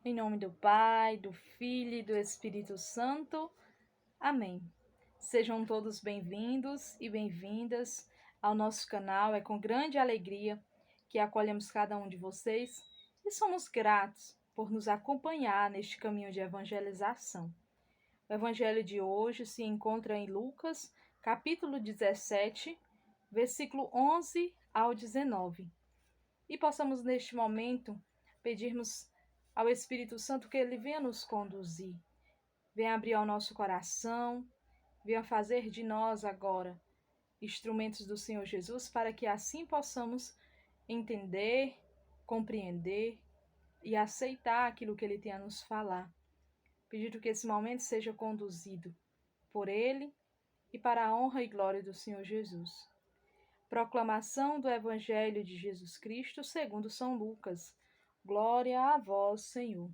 Em nome do Pai, do Filho e do Espírito Santo. Amém. Sejam todos bem-vindos e bem-vindas ao nosso canal. É com grande alegria que acolhemos cada um de vocês e somos gratos por nos acompanhar neste caminho de evangelização. O evangelho de hoje se encontra em Lucas, capítulo 17, versículo 11 ao 19. E possamos neste momento pedirmos ao Espírito Santo que ele venha nos conduzir, venha abrir ao nosso coração, venha fazer de nós agora instrumentos do Senhor Jesus, para que assim possamos entender, compreender e aceitar aquilo que ele tem a nos falar. Pedindo que esse momento seja conduzido por ele e para a honra e glória do Senhor Jesus. Proclamação do Evangelho de Jesus Cristo segundo São Lucas. Glória a vós, Senhor.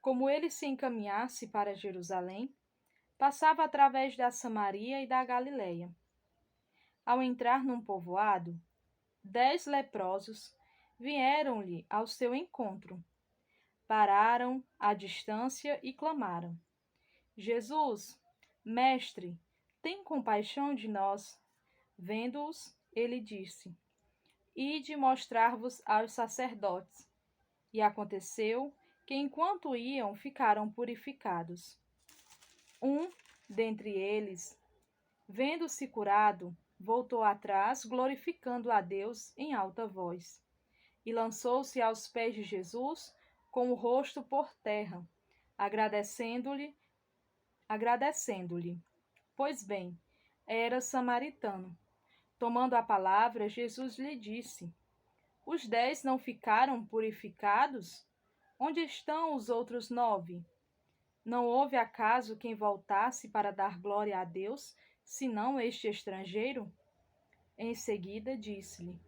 Como ele se encaminhasse para Jerusalém, passava através da Samaria e da Galileia. Ao entrar num povoado, 10 leprosos vieram-lhe ao seu encontro. Pararam à distância e clamaram: Jesus, mestre, tem compaixão de nós. Vendo-os, ele disse: Ide mostrar-vos aos sacerdotes. E aconteceu que, enquanto iam, ficaram purificados. Um dentre eles, vendo-se curado, voltou atrás, glorificando a Deus em alta voz, e lançou-se aos pés de Jesus, com o rosto por terra, agradecendo-lhe. Pois bem, era samaritano. Tomando a palavra, Jesus lhe disse: Os 10 não ficaram purificados? Onde estão os outros 9? Não houve acaso quem voltasse para dar glória a Deus, senão este estrangeiro? Em seguida disse-lhe: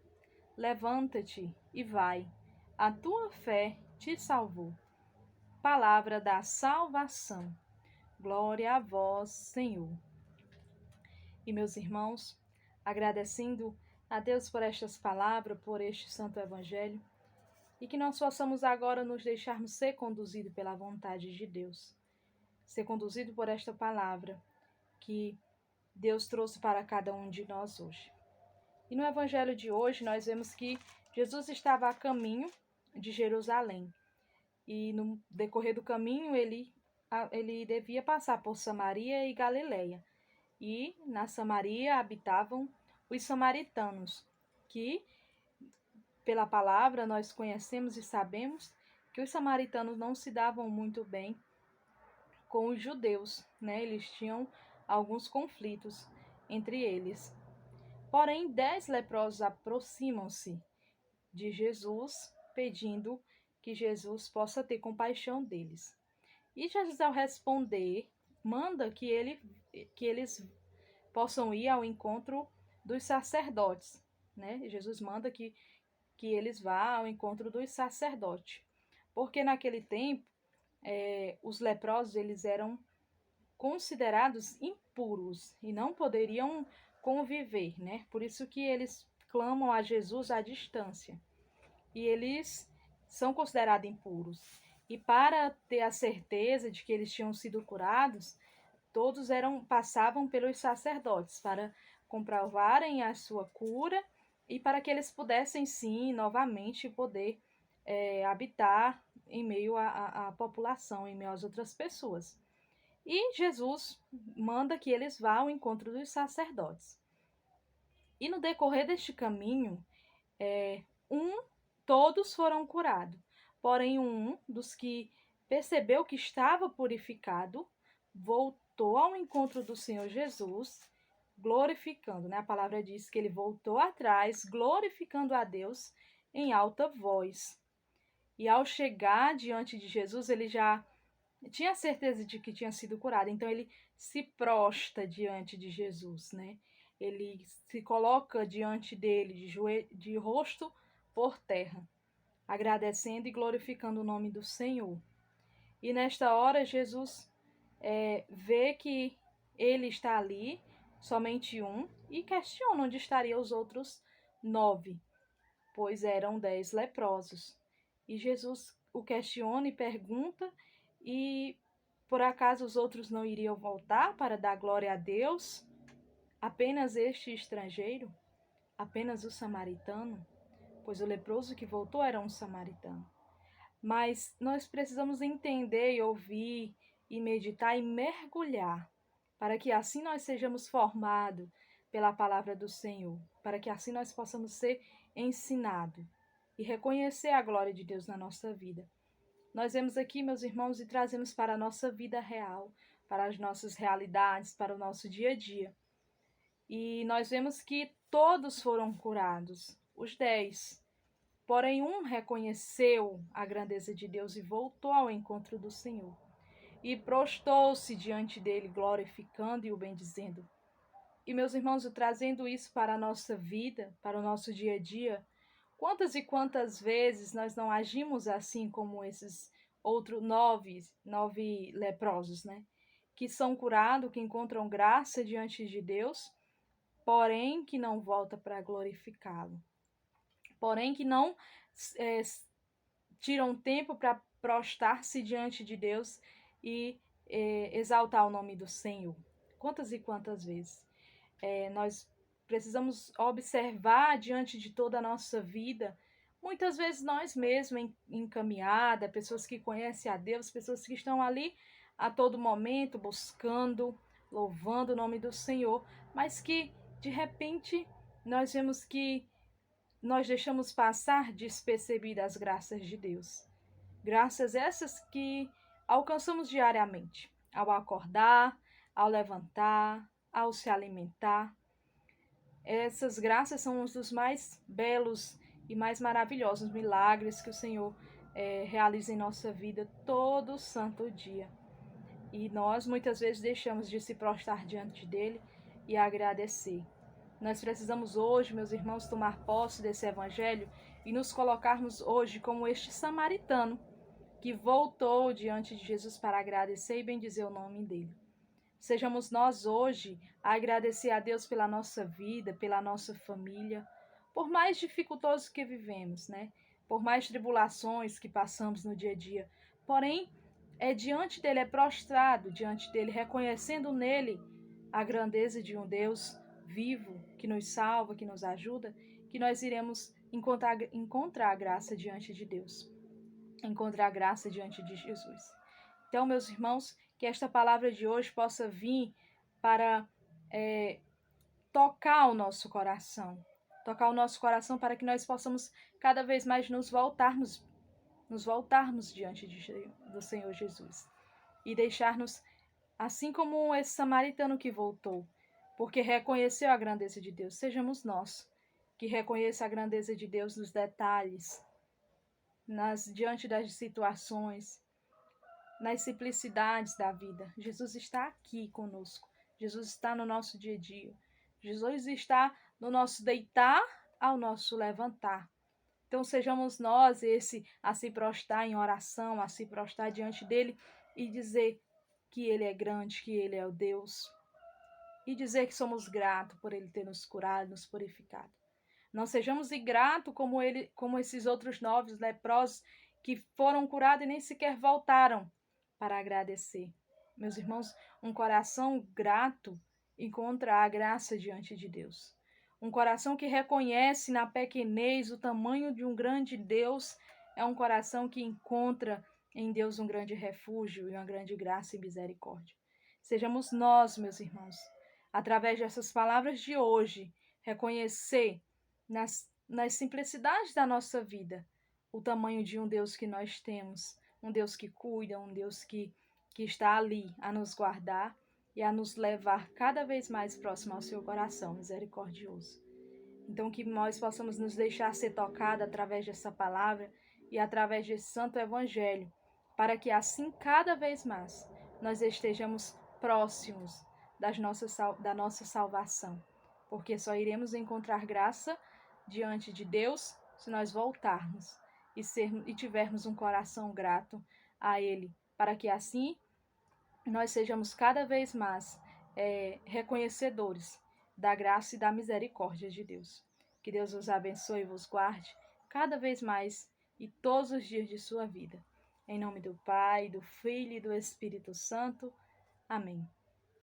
Levanta-te e vai, a tua fé te salvou. Palavra da salvação. Glória a vós, Senhor. E meus irmãos, agradecendo a Deus por estas palavras, por este santo evangelho, e que nós possamos agora nos deixarmos ser conduzidos pela vontade de Deus, ser conduzido por esta palavra que Deus trouxe para cada um de nós hoje. E no evangelho de hoje nós vemos que Jesus estava a caminho de Jerusalém, e no decorrer do caminho ele devia passar por Samaria e Galileia. E na Samaria habitavam os samaritanos, que, pela palavra, nós conhecemos e sabemos que os samaritanos não se davam muito bem com os judeus, né? Eles tinham alguns conflitos entre eles. Porém, 10 leprosos aproximam-se de Jesus, pedindo que Jesus possa ter compaixão deles. E Jesus, ao responder, manda que eles possam ir ao encontro dos sacerdotes, né? Jesus manda que eles vá ao encontro dos sacerdotes, porque naquele tempo os leprosos eles eram considerados impuros e não poderiam conviver, né? Por isso que eles clamam a Jesus à distância. E eles são considerados impuros. E para ter a certeza de que eles tinham sido curados, todos passavam pelos sacerdotes para comprovarem a sua cura e para que eles pudessem sim novamente poder habitar em meio à população, em meio às outras pessoas. E Jesus manda que eles vá ao encontro dos sacerdotes. E no decorrer deste caminho, todos foram curados. Porém, um dos que percebeu que estava purificado, voltou ao encontro do Senhor Jesus, glorificando, né? A palavra diz que ele voltou atrás, glorificando a Deus em alta voz. E ao chegar diante de Jesus, ele já tinha certeza de que tinha sido curado, então ele se prostra diante de Jesus, né? Ele se coloca diante dele, de rosto por terra, agradecendo e glorificando o nome do Senhor. E nesta hora, Jesus vê que ele está ali, somente um, e questiona onde estariam os outros 9. pois eram 10 leprosos. E Jesus o questiona e pergunta, e por acaso os outros não iriam voltar para dar glória a Deus? Apenas este estrangeiro? Apenas o samaritano? Pois o leproso que voltou era um samaritano. Mas nós precisamos entender e ouvir e meditar e mergulhar, para que assim nós sejamos formados pela palavra do Senhor, para que assim nós possamos ser ensinados e reconhecer a glória de Deus na nossa vida. Nós vemos aqui, meus irmãos, e trazemos para a nossa vida real, para as nossas realidades, para o nosso dia a dia. E nós vemos que todos foram curados, os 10. Porém, um reconheceu a grandeza de Deus e voltou ao encontro do Senhor. E prostou-se diante dele, glorificando e o bendizendo. E, meus irmãos, trazendo isso para a nossa vida, para o nosso dia a dia, quantas e quantas vezes nós não agimos assim como esses outros nove leprosos, né? Que são curados, que encontram graça diante de Deus, porém que não volta para glorificá-lo. Porém que não tiram tempo para prostrar-se diante de Deus e exaltar o nome do Senhor. Quantas e quantas vezes nós precisamos observar diante de toda a nossa vida, muitas vezes nós mesmos encaminhada, pessoas que conhecem a Deus, pessoas que estão ali a todo momento buscando, louvando o nome do Senhor, mas que de repente nós vemos que nós deixamos passar despercebidas as graças de Deus. Graças essas que alcançamos diariamente, ao acordar, ao levantar, ao se alimentar. Essas graças são um dos mais belos e mais maravilhosos milagres que o Senhor realiza em nossa vida todo santo dia. E nós muitas vezes deixamos de se prostrar diante dele e agradecer. Nós precisamos hoje, meus irmãos, tomar posse desse evangelho e nos colocarmos hoje como este samaritano que voltou diante de Jesus para agradecer e bendizer o nome dele. Sejamos nós hoje a agradecer a Deus pela nossa vida, pela nossa família, por mais dificultoso que vivemos, né? Por mais tribulações que passamos no dia a dia. Porém, diante dele, prostrado diante dele, reconhecendo nele a grandeza de um Deus vivo, que nos salva, que nos ajuda, que nós iremos encontrar a graça diante de Deus, encontrar a graça diante de Jesus. Então, meus irmãos, que esta palavra de hoje possa vir para tocar o nosso coração para que nós possamos cada vez mais nos voltarmos diante do Senhor Jesus e deixar-nos assim como esse samaritano que voltou, porque reconheceu a grandeza de Deus. Sejamos nós que reconheça a grandeza de Deus nos detalhes, diante das situações, nas simplicidades da vida. Jesus está aqui conosco. Jesus está no nosso dia a dia. Jesus está no nosso deitar ao nosso levantar. Então sejamos nós esse a se prostrar em oração, a se prostrar diante dele e dizer que ele é grande, que ele é o Deus. E dizer que somos gratos por ele ter nos curado, nos purificado. Não sejamos ingratos como esses outros 9 leprosos que foram curados e nem sequer voltaram para agradecer. Meus irmãos, um coração grato encontra a graça diante de Deus. Um coração que reconhece na pequenez o tamanho de um grande Deus é um coração que encontra em Deus um grande refúgio e uma grande graça e misericórdia. Sejamos nós, meus irmãos, através dessas palavras de hoje, reconhecer nas simplicidades da nossa vida o tamanho de um Deus que nós temos, um Deus que cuida, um Deus que está ali a nos guardar e a nos levar cada vez mais próximo ao seu coração misericordioso. Então que nós possamos nos deixar ser tocados através dessa palavra e através desse santo evangelho, para que assim cada vez mais nós estejamos próximos da nossa salvação, porque só iremos encontrar graça diante de Deus se nós voltarmos e tivermos um coração grato a Ele, para que assim nós sejamos cada vez mais reconhecedores da graça e da misericórdia de Deus. Que Deus vos abençoe e vos guarde, cada vez mais e todos os dias de sua vida. Em nome do Pai, do Filho e do Espírito Santo. Amém.